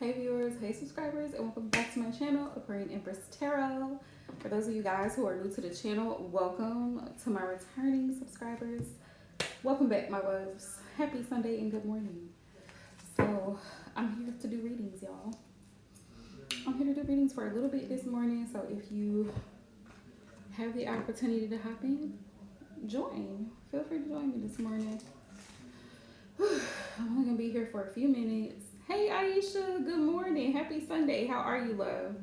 Hey viewers, hey subscribers, and welcome back to my channel, Aquarian Empress Tarot. For those of you guys who are new to the channel, welcome. To my returning subscribers, welcome back, my loves. Happy Sunday and good morning. So I'm here to do readings, y'all. I'm here to do readings for a little bit this morning, so if you have the opportunity to hop in, join. Feel free to join me this morning. I'm only gonna be here for a few minutes. Hey Aisha, good morning. Happy Sunday. How are you, love?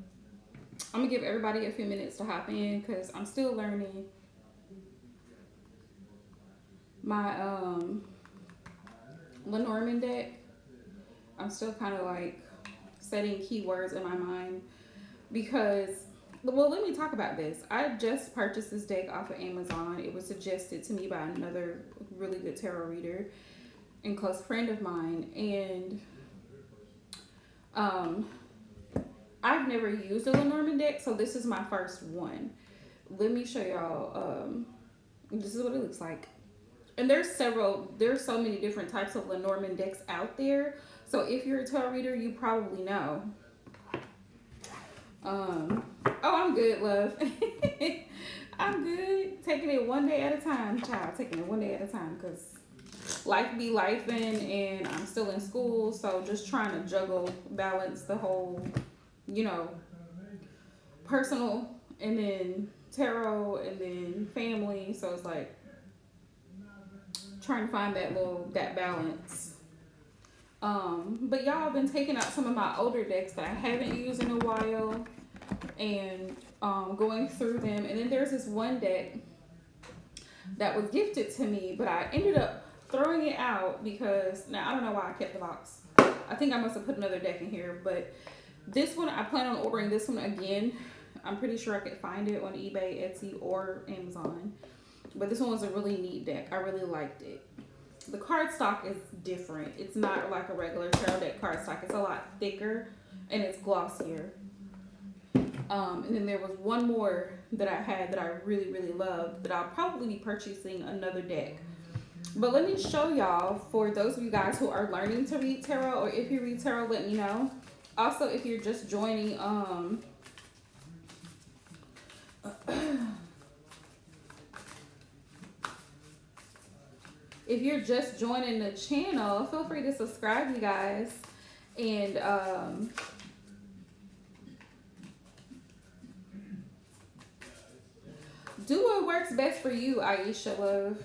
I'm gonna give everybody a few minutes to hop in because I'm still learning my Lenormand deck. I'm still kind of like setting keywords in my mind because, well, let me talk about this. I just purchased this deck off of Amazon. It was suggested to me by another really good tarot reader and close friend of mine, and I've never used a Lenormand deck, so this is my first one. Let me show y'all. This is what it looks like. And there's so many different types of Lenormand decks out there. So if you're a tarot reader, you probably know. Oh, I'm good, love. I'm good. Taking it one day at a time, child. Taking it one day at a time, because life be lifing, and I'm still in school, so just trying to juggle, balance the whole, you know, personal and then tarot and then family. So it's like trying to find that balance. But y'all have been taking out some of my older decks that I haven't used in a while and going through them. And then there's this one deck that was gifted to me, but I ended up throwing it out because, now I don't know why I kept the box. I think I must have put another deck in here, but this one, I plan on ordering this one again. I'm pretty sure I could find it on eBay, Etsy, or Amazon. But this one was a really neat deck. I really liked it. The cardstock is different. It's not like a regular tarot deck cardstock. It's a lot thicker and it's glossier. And then there was one more that I had that I really, really loved that I'll probably be purchasing another deck. But let me show y'all, for those of you guys who are learning to read tarot, or if you read tarot, let me know. Also, if you're just joining, if you're just joining the channel, feel free to subscribe, you guys. And do what works best for you, Aisha, love.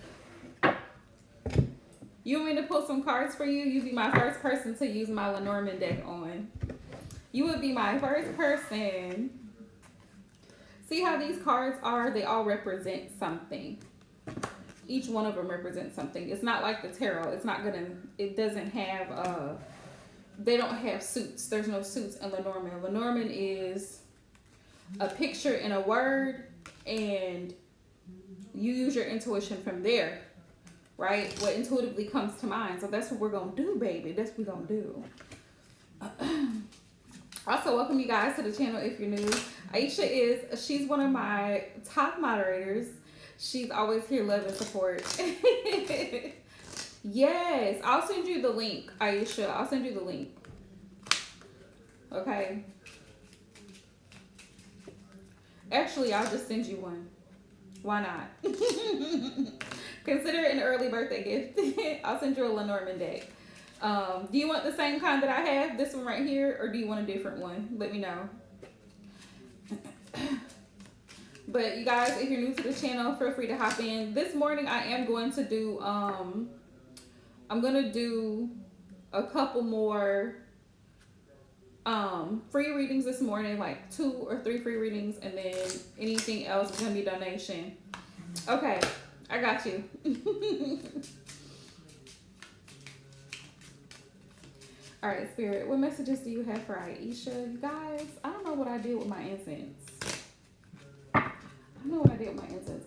You want me to pull some cards for you? You'd be my first person to use my Lenormand deck on. You would be my first person. See how these cards are? They all represent something. Each one of them represents something. It's not like the tarot. It's not gonna, it doesn't have, they don't have suits. There's no suits in Lenormand. Lenormand is a picture and a word, and you use your intuition from there, right? What intuitively comes to mind. So that's what we're gonna do, baby. That's what we're gonna do. Also, welcome you guys to the channel if you're new. Aisha she's one of my top moderators. She's always here, love and support. Yes, I'll send you the link, Aisha. I'll send you the link. Okay. Actually, I'll just send you one. Why not? Consider it an early birthday gift. I'll send you a Lenormand deck. Do you want the same kind that I have, this one right here, or do you want a different one? Let me know. But you guys, if you're new to the channel, feel free to hop in. This morning I am going to do I'm gonna do a couple more free readings this morning, like 2 or 3 free readings, and then anything else is gonna be donation. Okay, I got you. All right, Spirit, what messages do you have for Aisha? You guys, I don't know what I did with my incense. I don't know what I did with my incense.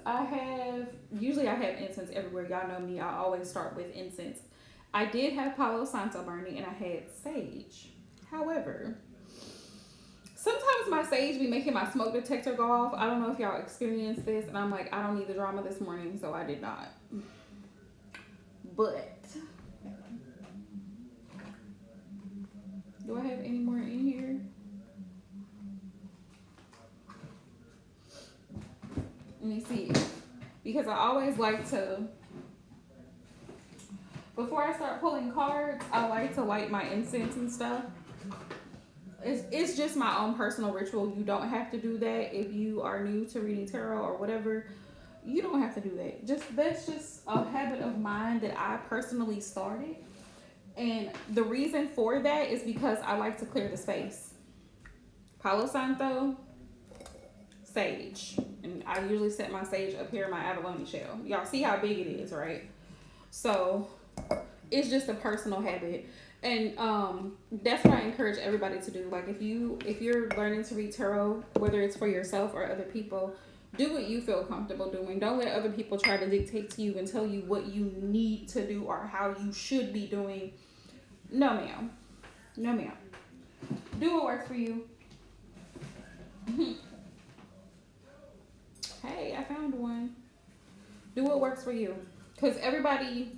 Usually I have incense everywhere. Y'all know me. I always start with incense. I did have Palo Santo burning, and I had sage. However, sometimes my sage be making my smoke detector go off. I don't know if y'all experienced this, and I'm like, I don't need the drama this morning, so I did not. But do I have any more because I always like to, before I start pulling cards, I like to light my incense and stuff. It's just my own personal ritual. You don't have to do that if you are new to reading tarot or whatever. You don't have to do that. That's just a habit of mine that I personally started. And the reason for that is because I like to clear the space. Palo Santo, sage. And I usually set my sage up here in my abalone shell. Y'all see how big it is, right? So it's just a personal habit. And that's what I encourage everybody to do. Like if you're learning to read tarot, whether it's for yourself or other people, do what you feel comfortable doing. Don't let other people try to dictate to you and tell you what you need to do or how you should be doing. No, ma'am. No, ma'am. Do what works for you. Hey, I found one. Do what works for you. Because everybody's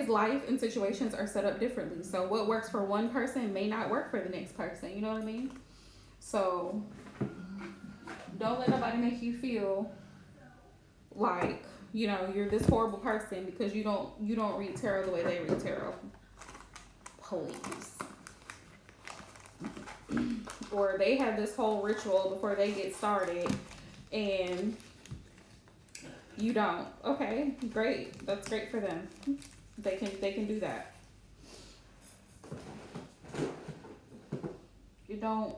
life and situations are set up differently. So what works for one person may not work for the next person. You know what I mean? So don't let nobody make you feel like, you know, you're this horrible person because you don't read tarot the way they read tarot. Please. Or they have this whole ritual before they get started and you don't. Okay, great. That's great for them. They can do that. You don't.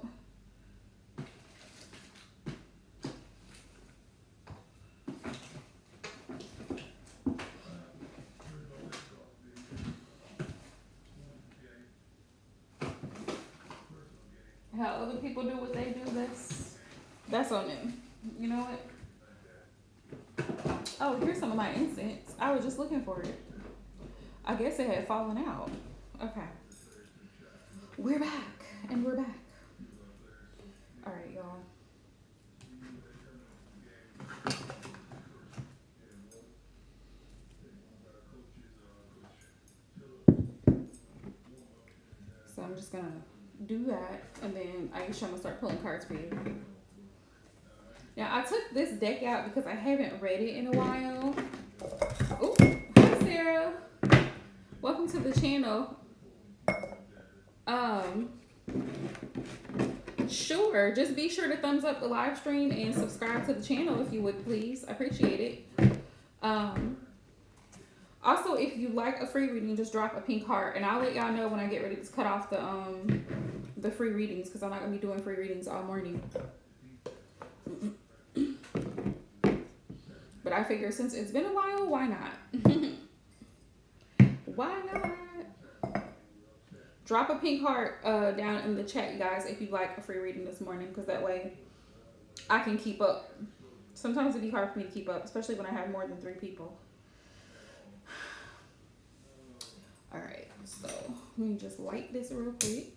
How other people do what they do, that's on them. You know what? Oh, here's some of my incense. I was just looking for it. I guess it had fallen out. Okay. We're back. And we're back. Alright, y'all. So I'm just gonna do that, and then Aisha, I'm gonna start pulling cards for you. Now I took this deck out because I haven't read it in a while. Oh, hi Sarah. Welcome to the channel. Sure, just be sure to thumbs up the live stream and subscribe to the channel if you would, please. I appreciate it. Also, if you like a free reading, just drop a pink heart, and I'll let y'all know when I get ready to cut off the free readings, because I'm not gonna be doing free readings all morning. But I figure since it's been a while, why not? Why not? Drop a pink heart down in the chat, you guys, if you like a free reading this morning, because that way I can keep up. Sometimes it'd be hard for me to keep up, especially when I have more than 3 people. All right, so let me just light this real quick.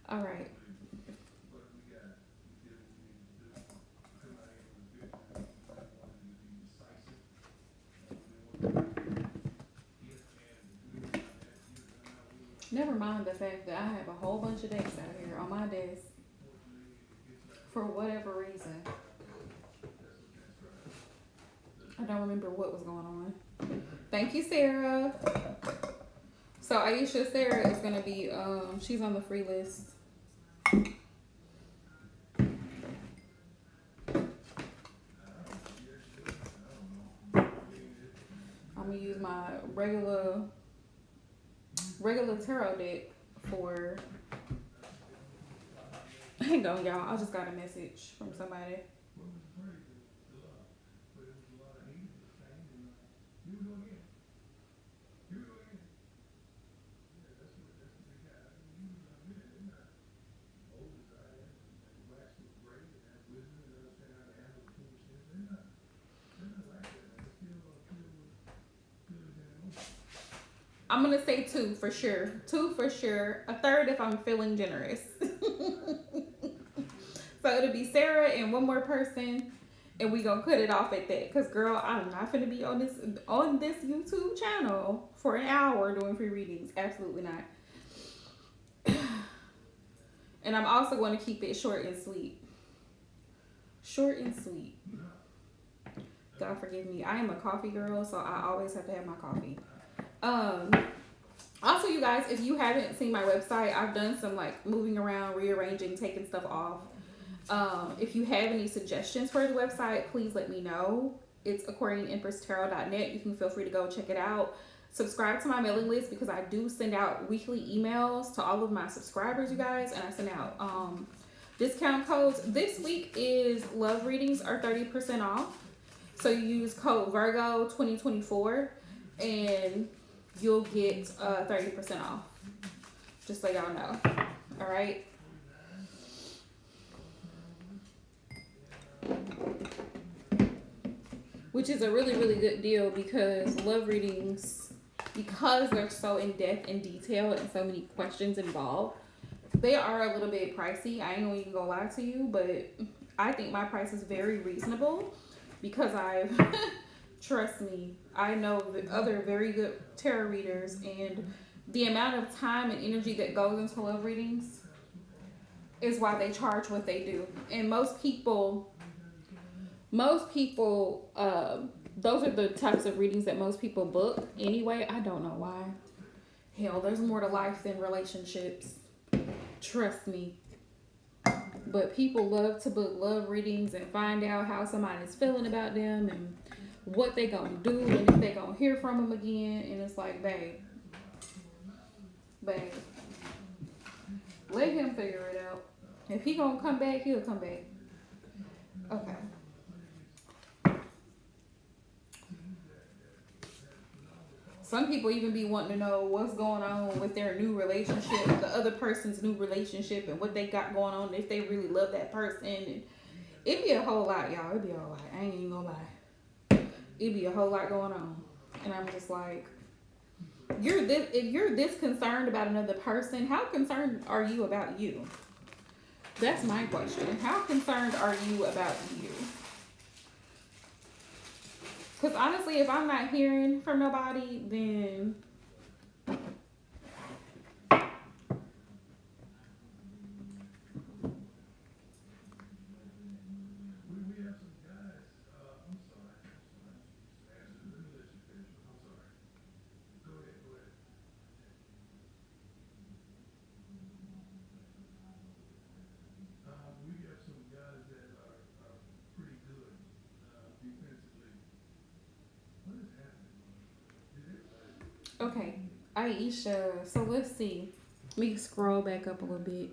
All right. Never mind the fact that I have a whole bunch of decks out here on my desk for whatever reason. I don't remember what was going on. Thank you, Sarah. So Aisha, Sarah is going to be, she's on the free list. I'm going to use my regular tarot deck for, hang on y'all, I just got a message from somebody. I'm going to say 2 for sure. 2 for sure. A third if I'm feeling generous. So it'll be Sarah and one more person. And we gonna cut it off at that. Cause girl, I'm not gonna be on this YouTube channel for an hour doing free readings. Absolutely not. And I'm also going to keep it short and sweet. Short and sweet. God forgive me. I am a coffee girl, so I always have to have my coffee. Also, you guys, if you haven't seen my website, I've done some like moving around, rearranging, taking stuff off. If you have any suggestions for the website, please let me know. It's aquarianempresstarot.net. You can feel free to go check it out. Subscribe to my mailing list because I do send out weekly emails to all of my subscribers, you guys, and I send out discount codes. This week is love readings are 30% off. So you use code Virgo 2024 and you'll get 30% off. Just so y'all know. All right. Which is a really, really good deal because love readings, because they're so in depth and detailed and so many questions involved, they are a little bit pricey. I ain't gonna even go lie to you, but I think my price is very reasonable because trust me, I know other very good tarot readers, and the amount of time and energy that goes into love readings is why they charge what they do. And most people, those are the types of readings that most people book anyway. I don't know why. Hell, there's more to life than relationships. Trust me. But people love to book love readings and find out how somebody's feeling about them and what they gonna do and if they gonna hear from them again. And it's like, babe, let him figure it out. If he gonna come back, he'll come back. Okay. Some people even be wanting to know what's going on with their new relationship, the other person's new relationship, and what they got going on, if they really love that person. And it'd be a whole lot, y'all. It'd be a whole lot. I ain't even gonna lie. It'd be a whole lot going on. And I'm just like, if you're this concerned about another person, how concerned are you about you? That's my question. How concerned are you about you? Because honestly, if I'm not hearing from nobody, then okay, Aisha. So let's see. Let me scroll back up a little bit.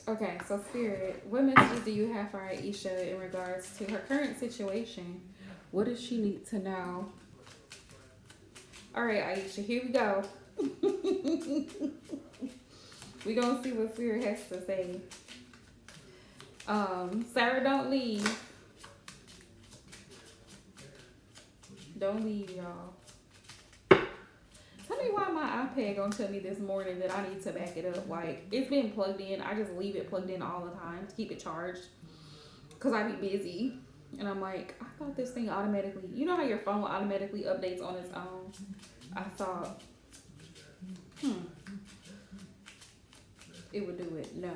Okay, so Spirit, what messages do you have for Aisha in regards to her current situation? What does she need to know? All right, Aisha, here we go. We're going to see what Spirit has to say. Sarah, don't leave. Don't leave, y'all. Tell me why my iPad gonna tell me this morning that I need to back it up. Like, it's been plugged in. I just leave it plugged in all the time to keep it charged. Because I be busy. And I'm like, I thought this thing automatically... You know how your phone automatically updates on its own? I thought... It would do it. No.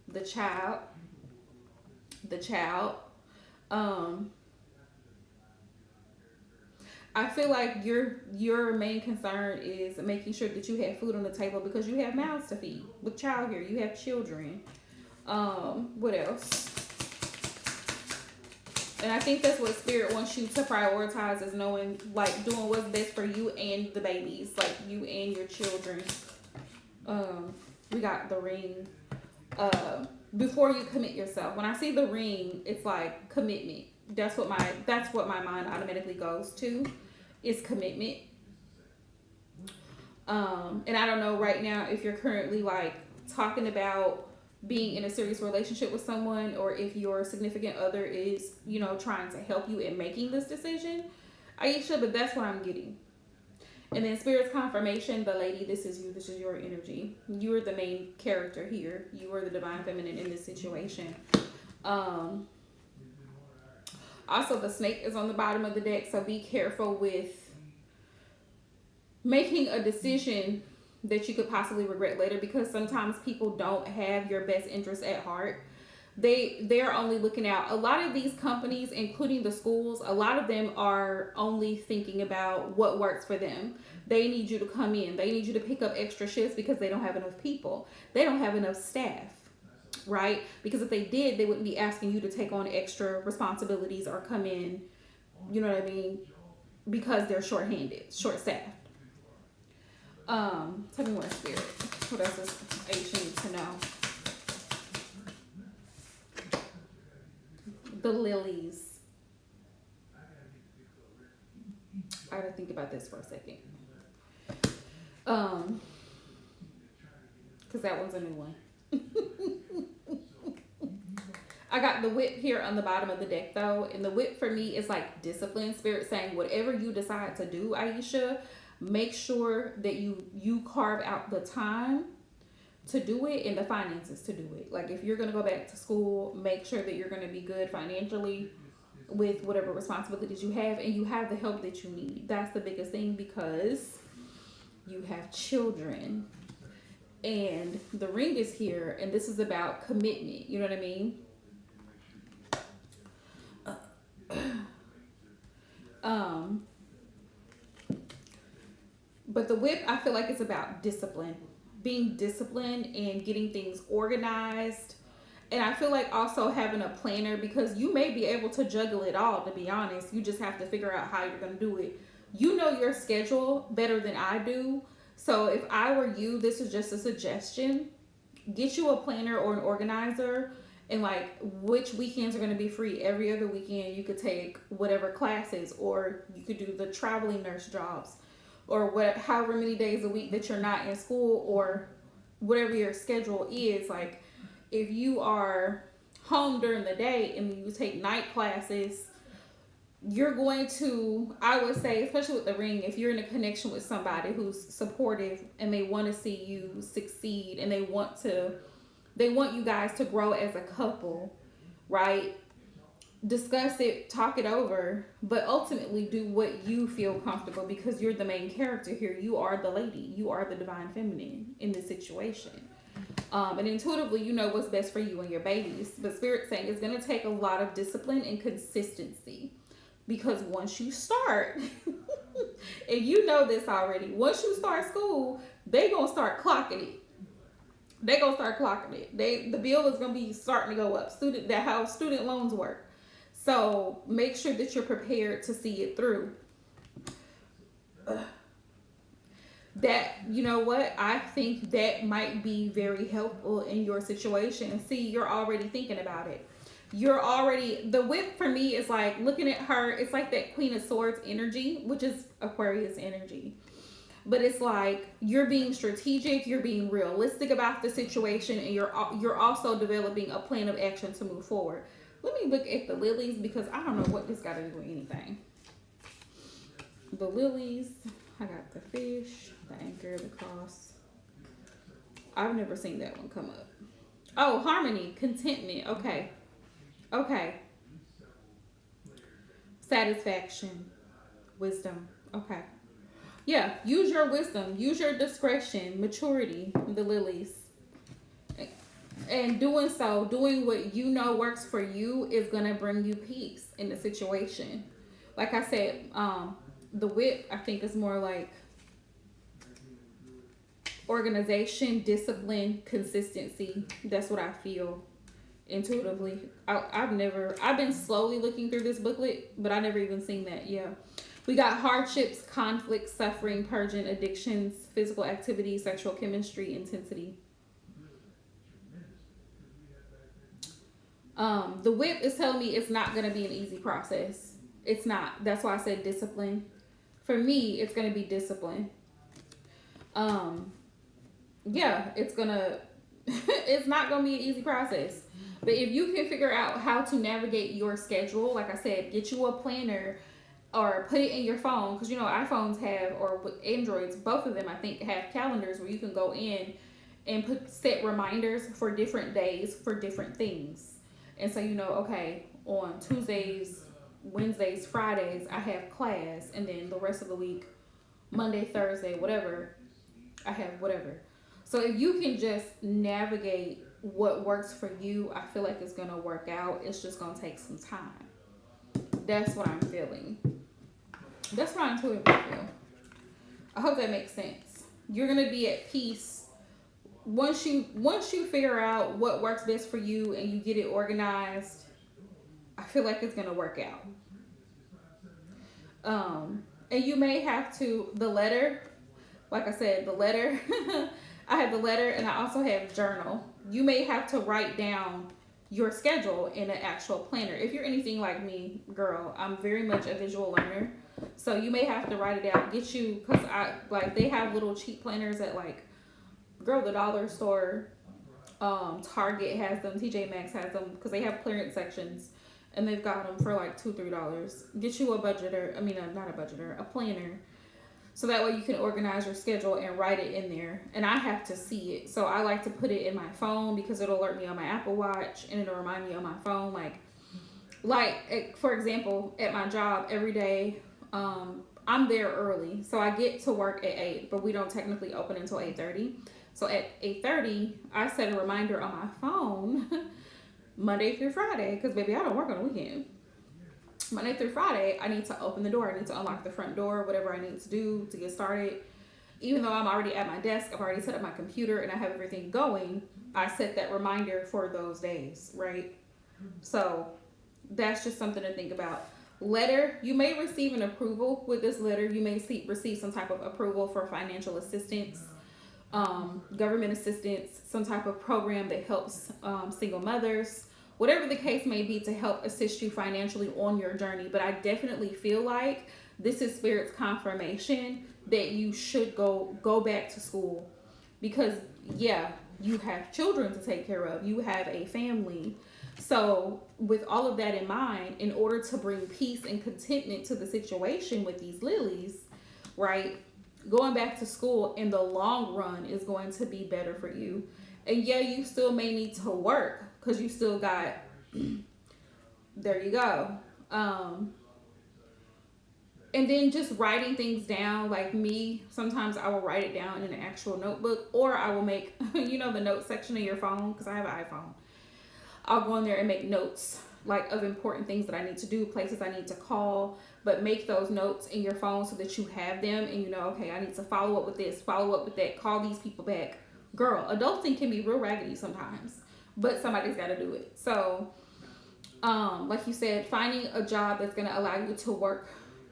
The child, I feel like your main concern is making sure that you have food on the table because you have mouths to feed. With child here, you have children. What else? And I think that's what Spirit wants you to prioritize, is knowing, like, doing what's best for you and the babies, like you and your children. We got the ring. Before you commit yourself. When I see the ring, it's like commitment. That's what my mind automatically goes to, is commitment. And I don't know right now if you're currently like talking about being in a serious relationship with someone, or if your significant other is, trying to help you in making this decision, Aisha, but that's what I'm getting. And then Spirit's confirmation, the lady, this is you, this is your energy. You are the main character here. You are the divine feminine in this situation. Also, the snake is on the bottom of the deck, so be careful with making a decision that you could possibly regret later, because sometimes people don't have your best interests at heart. They're only looking out. A lot of these companies, including the schools, a lot of them are only thinking about what works for them. They need you to come in. They need you to pick up extra shifts because they don't have enough people. They don't have enough staff, right? Because if they did, they wouldn't be asking you to take on extra responsibilities or come in, you know what I mean? Because they're short-handed, short-staffed. Tell me more, Spirit. What else does H need to know? The lilies. I gotta think about this for a second. Because that one's a new one. I got the whip here on the bottom of the deck though, and the whip for me is like discipline. Spirit saying whatever you decide to do, Aisha, make sure that you carve out the time to do it and the finances to do it. Like if you're going to go back to school, make sure that you're going to be good financially with whatever responsibilities you have, and you have the help that you need. That's the biggest thing, because you have children and the ring is here, and this is about commitment. You know what I mean? But the whip, I feel like it's about discipline, being disciplined and getting things organized. And I feel like also having a planner, because you may be able to juggle it all, to be honest. You just have to figure out how you're going to do it. You know your schedule better than I do. So if I were you, this is just a suggestion. Get you a planner or an organizer, and like which weekends are going to be free. Every other weekend you could take whatever classes, or you could do the traveling nurse jobs, or however many days a week that you're not in school, or whatever your schedule is. Like if you are home during the day and you take night classes, you're going to, I would say, especially with the ring, if you're in a connection with somebody who's supportive and they want to see you succeed, and they want you guys to grow as a couple, right? Discuss it, talk it over, but ultimately do what you feel comfortable, because you're the main character here. You are the lady. You are the divine feminine in this situation. And intuitively, you know what's best for you and your babies. But Spirit's saying it's going to take a lot of discipline and consistency, because once you start, and you know this already, once you start school, they going to start clocking it. They going to start clocking it. The bill is going to be starting to go up. How student loans work. So make sure that you're prepared to see it through. That, you know what, I think that might be very helpful in your situation. See, you're already thinking about it. The whip for me is like looking at her. It's like that Queen of Swords energy, which is Aquarius energy. But it's like you're being strategic, you're being realistic about the situation, and you're also developing a plan of action to move forward. Let me look at the lilies, because I don't know what this got to do with anything. The lilies, I got the fish, the anchor, the cross. I've never seen that one come up. Oh, harmony, contentment. Okay. Satisfaction, wisdom. Okay. Yeah, use your wisdom, use your discretion, maturity, the lilies. And doing what you know works for you is going to bring you peace in the situation. Like I said, the whip, I think, is more like organization, discipline, consistency. That's what I feel intuitively. I've been slowly looking through this booklet, but I never even seen that. Yeah. We got hardships, conflict, suffering, purging, addictions, physical activity, sexual chemistry, intensity. The whip is telling me it's not going to be an easy process. It's not. That's why I said discipline. For me, it's going to be discipline. Yeah, it's not going to be an easy process. But if you can figure out how to navigate your schedule, like I said, get you a planner or put it in your phone, because you know iPhones have, or with Androids, both of them I think have calendars where you can go in and put set reminders for different days for different things. And so you know, okay, on Tuesdays, Wednesdays, Fridays I have class, and then the rest of the week, Monday, Thursday, whatever, I have whatever. So if you can just navigate what works for you, I feel like it's gonna work out. It's just gonna take some time. That's what I'm feeling. That's what I intuitively feel. I hope that makes sense. You're gonna be at peace once you figure out what works best for you and you get it organized. I feel like it's gonna work out. And you may have to the letter. Like I said, the letter. I have the letter, and I also have journal. You may have to write down your schedule in an actual planner. If you're anything like me, girl, I'm very much a visual learner. So you may have to write it out. Get you, because I like they have little cheap planners at like, girl, the dollar store. Target has them. TJ Maxx has them because they have clearance sections, and they've got them for like $2-3. Get you a budgeter. I mean, not a budgeter, a planner, so that way you can organize your schedule and write it in there. And I have to see it, so I like to put it in my phone because it'll alert me on my Apple Watch and it'll remind me on my phone. Like for example, at my job every day, I'm there early, so I get to work at 8, but we don't technically open until 8:30. So at 8:30, I set a reminder on my phone Monday through Friday, because baby, I don't work on the weekend. Monday through Friday, I need to open the door. I need to unlock the front door, whatever I need to do to get started. Even though I'm already at my desk, I've already set up my computer and I have everything going, I set that reminder for those days, right? So that's just something to think about. Letter, you may receive an approval with this letter. You may receive some type of approval for financial assistance, government assistance, some type of program that helps single mothers, whatever the case may be, to help assist you financially on your journey. But I definitely feel like this is Spirit's confirmation that you should go back to school, because yeah, you have children to take care of, you have a family. So with all of that in mind, in order to bring peace and contentment to the situation with these lilies, right, going back to school in the long run is going to be better for you. And yeah, you still may need to work because you still got, there you go. And then just writing things down, like me, sometimes I will write it down in an actual notebook, or I will make, you know, the notes section of your phone, because I have an iPhone. I'll go in there and make notes like of important things that I need to do, places I need to call, but make those notes in your phone so that you have them and you know, okay, I need to follow up with this, follow up with that, call these people back. Girl, adulting can be real raggedy sometimes, but somebody's got to do it. So, like you said, finding a job that's going to allow you to work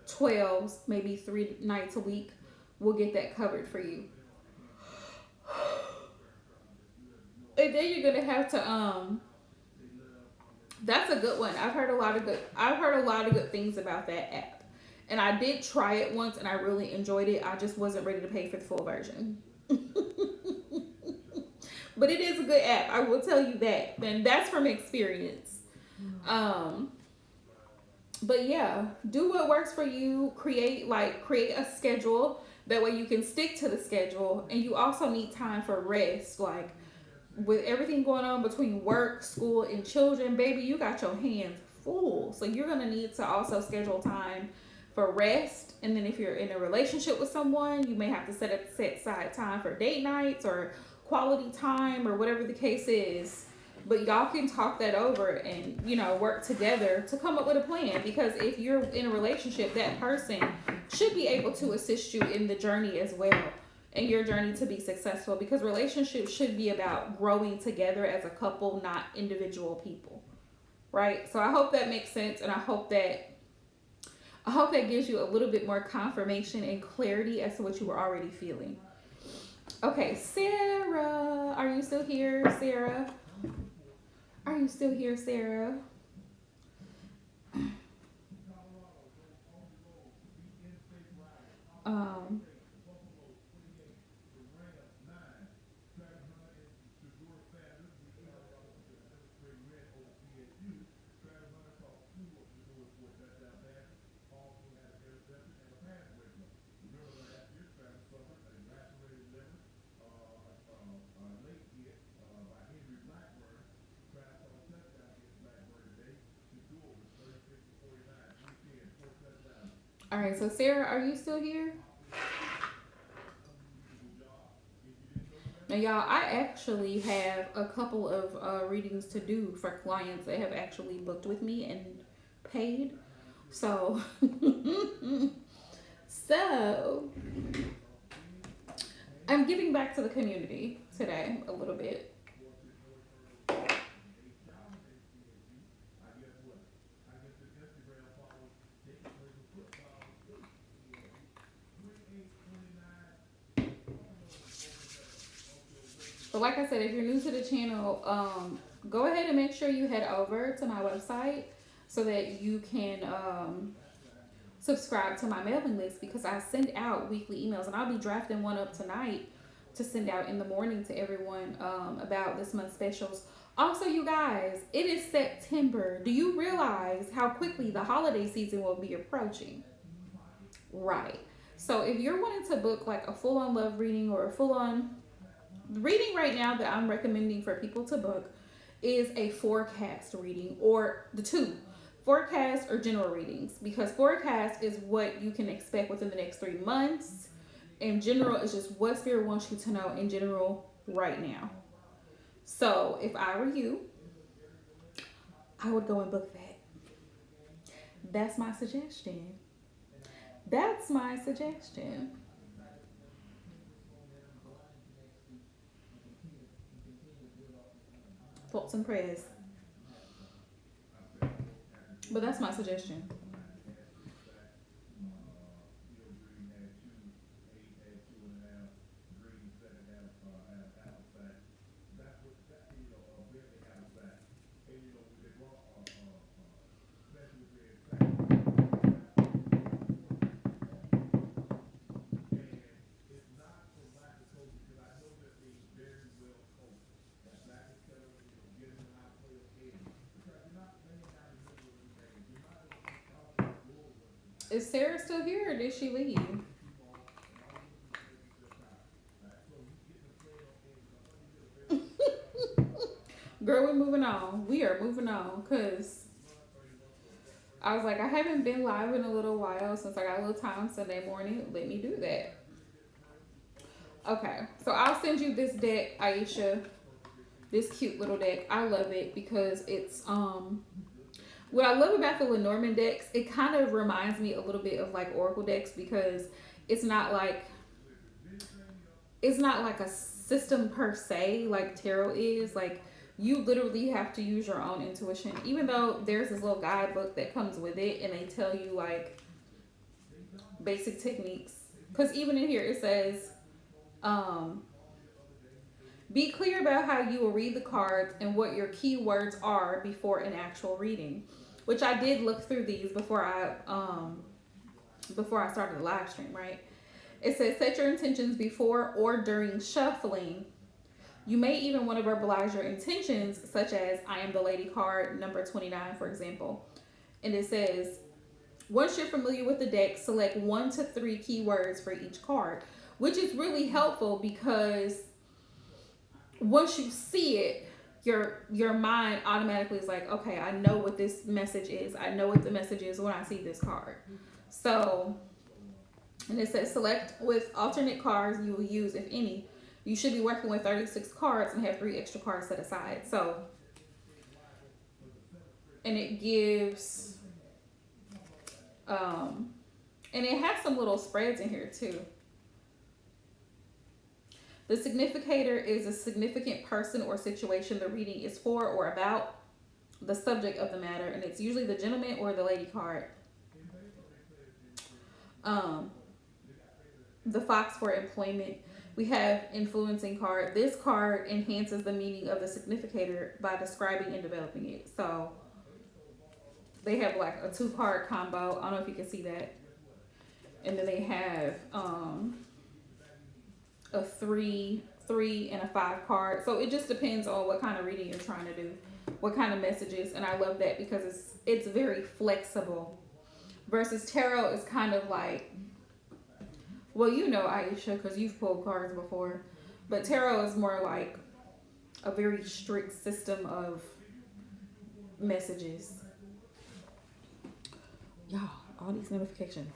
12s, maybe 3 nights a week, will get that covered for you. And then you're going to have to, that's a good one. I've heard a lot of good things about that app. And I did try it once and I really enjoyed it. I just wasn't ready to pay for the full version. But it is a good app, I will tell you that. And that's from experience. But yeah, do what works for you. Create a schedule. That way you can stick to the schedule. And you also need time for rest. Like, with everything going on between work, school, and children, baby, you got your hands full. So you're going to need to also schedule time for rest. And then if you're in a relationship with someone, you may have to set aside time for date nights or quality time or whatever the case is. But y'all can talk that over and, you know, work together to come up with a plan. Because if you're in a relationship, that person should be able to assist you in the journey as well. And your journey to be successful, because relationships should be about growing together as a couple, not individual people, right? So I hope that makes sense, and I hope that gives you a little bit more confirmation and clarity as to what you were already feeling. Okay, Sarah, are you still here, Sarah? Are you still here, Sarah? All right, so Sarah, are you still here? Now, y'all, I actually have a couple of readings to do for clients that have actually booked with me and paid. So, so I'm giving back to the community today a little bit. But like I said, if you're new to the channel, go ahead and make sure you head over to my website so that you can subscribe to my mailing list, because I send out weekly emails, and I'll be drafting one up tonight to send out in the morning to everyone about this month's specials. Also, you guys, it is September. Do you realize how quickly the holiday season will be approaching? Right. So if you're wanting to book like a full-on love reading or a full-on reading right now that I'm recommending for people to book is a forecast reading, or the two, forecast or general readings, because forecast is what you can expect within the next 3 months, and general is just what spirit wants you to know in general right now. So if I were you, I would go and book that. That's my suggestion. That's my suggestion. Thoughts and prayers. But that's my suggestion. Is Sarah still here, or did she leave? Girl, we're moving on. We are moving on, because I was like, I haven't been live in a little while since I got a little time Sunday morning. Let me do that. Okay, so I'll send you this deck, Aisha. This cute little deck. I love it because it's what I love about the Lenormand decks, it kind of reminds me a little bit of like Oracle decks, because it's not like a system per se like tarot is. Like, you literally have to use your own intuition, even though there's this little guidebook that comes with it and they tell you like basic techniques. Because even in here it says be clear about how you will read the cards and what your keywords are before an actual reading, which I did look through these before I started the live stream, right? It says set your intentions before or during shuffling. You may even want to verbalize your intentions, such as I am the lady card, number 29, for example. And it says, once you're familiar with the deck, select 1 to 3 keywords for each card, which is really helpful, because once you see it, your mind automatically is like, okay, I know what this message is. I know what the message is when I see this card. So, and it says select with alternate cards you will use, if any. You should be working with 36 cards and have 3 extra cards set aside. So, and it gives, and it has some little spreads in here too. The significator is a significant person or situation the reading is for or about, the subject of the matter, and it's usually the gentleman or the lady card. The fox for employment. We have influencing card. This card enhances the meaning of the significator by describing and developing it. So they have like a 2-card combo. I don't know if you can see that. And then they have a 3, and a 5 card. So it just depends on what kind of reading you're trying to do, what kind of messages. And I love that because it's very flexible. Versus tarot is kind of like, well, you know, Aisha, because you've pulled cards before, but tarot is more like a very strict system of messages. Y'all, all these notifications.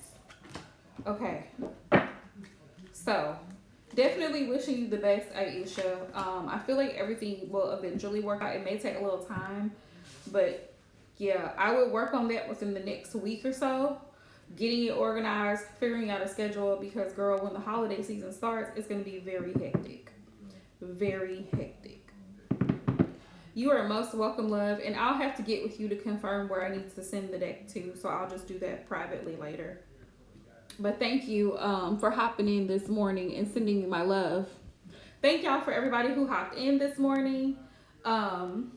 Okay. So, definitely wishing you the best, Aisha. I feel like everything will eventually work out. It may take a little time, but yeah, I would work on that within the next week or so. Getting it organized, figuring out a schedule because, girl, when the holiday season starts, it's going to be very hectic. Very hectic. You are most welcome, love, and I'll have to get with you to confirm where I need to send the deck to, so I'll just do that privately later. But thank you for hopping in this morning and sending me my love. Thank y'all for everybody who hopped in this morning. Um,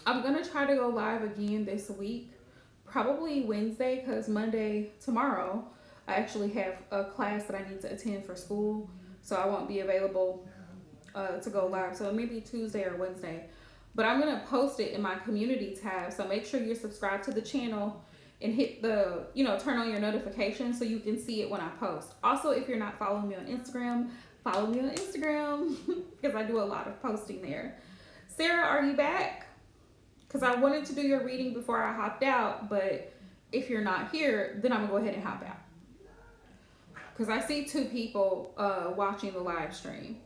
I'm gonna try to go live again this week, probably Wednesday, because Monday tomorrow I actually have a class that I need to attend for school, so I won't be available to go live. So maybe Tuesday or Wednesday. But I'm gonna post it in my community tab. So make sure you're subscribed to the channel and hit the, turn on your notifications so you can see it when I post. Also, if you're not following me on Instagram, follow me on Instagram because I do a lot of posting there. Sarah, are you back? Because I wanted to do your reading before I hopped out, but if you're not here, then I'm gonna go ahead and hop out. Because I see two people watching the live stream.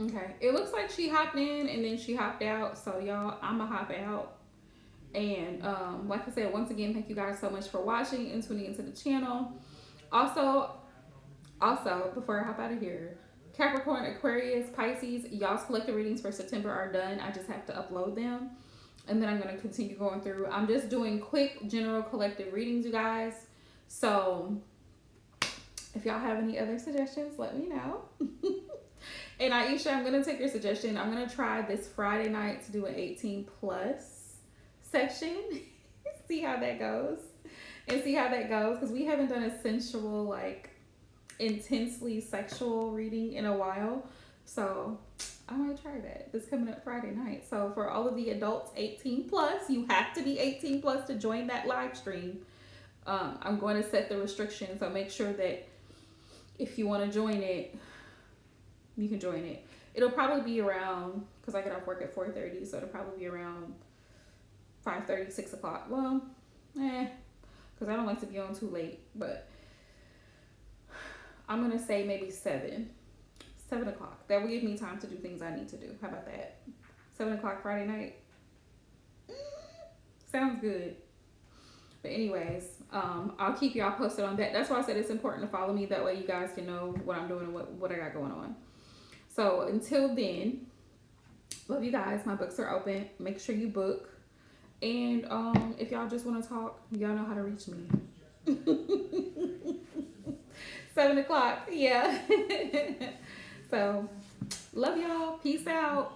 Okay, it looks like she hopped in and then she hopped out. So y'all, I'ma hop out. And like I said, once again, thank you guys so much for watching and tuning into the channel. Also, before I hop out of here, Capricorn, Aquarius, Pisces, y'all's collective readings for September are done. I just have to upload them. And then I'm going to continue going through. I'm just doing quick general collective readings, you guys. So if y'all have any other suggestions, let me know. And Aisha, I'm going to take your suggestion. I'm going to try this Friday night to do an 18 plus section. See how that goes. And see how that goes. Because we haven't done a sensual, like, intensely sexual reading in a while. So I might try that. This coming up Friday night. So for all of the adults 18 plus, you have to be 18 plus to join that live stream. I'm going to set the restrictions. So make sure that if you want to join it, you can join it. It'll probably be around, because I get off work at 4:30, so it'll probably be around 5:30, 6 o'clock. Well, because I don't like to be on too late, but I'm going to say maybe 7 o'clock. That will give me time to do things I need to do. How about that? 7 o'clock Friday night? Sounds good. But anyways, I'll keep y'all posted on that. That's why I said it's important to follow me. That way you guys can know what I'm doing and what I got going on. So until then, love you guys. My books are open. Make sure you book. And if y'all just want to talk, y'all know how to reach me. 7 o'clock. Yeah. So love y'all. Peace out.